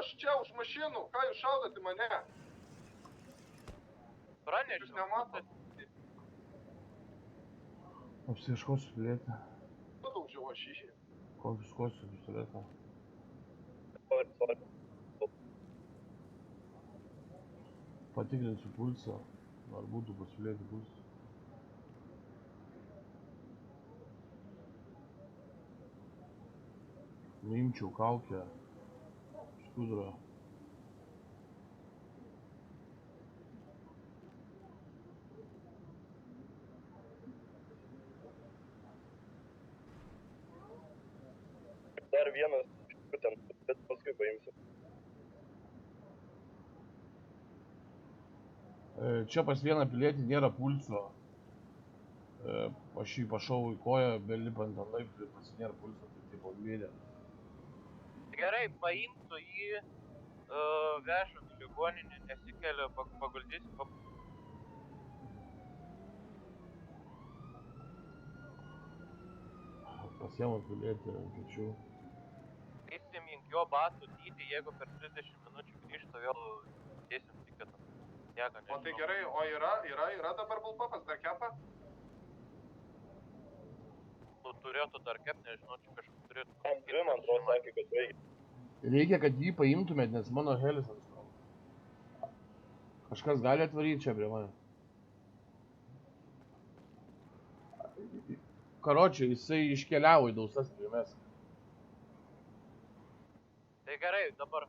aš čia už mašinų, ką jūs šaudate mane? Pranešiu. Jūs nematot? Apsieškosiu pilietį. Padaužiau aš jį. Konfiskuosiu pistoletą. Patikrinsiu pulsą. Ar būtų pasilieti pulsą. Nuimčiau kaukę. Skudrą. Dar vienas, ten, bet paskui paimsiu. Čia pas vieną pilietį nėra pulso. Aš jį pašau į koją, belipant ant laiptų, pas jį nėra pulso, tai tipo mirė. Gerai, paimsiu jį, vežam į ligoninį, nesikeliu, paguldysiu. Pasiemu pilietį ant pečių. Įsimink jo batų dydį, jeigu per 30 minučių grįžtų, vėl dėsim tikėtą. O tai gerai, o yra dabar bulpapas, dar kepa? Nu, turėtų dar kep, nežinau, čia kažkas turėtų. Andri, man atrodo, sakė, kad reikia. Reikia, kad jį paimtumėt, nes mano helis ant stovo. Kažkas gali atvaryti čia prie mane. Karočiui, jisai iškeliavo į dausas prie mes. Tai gerai, dabar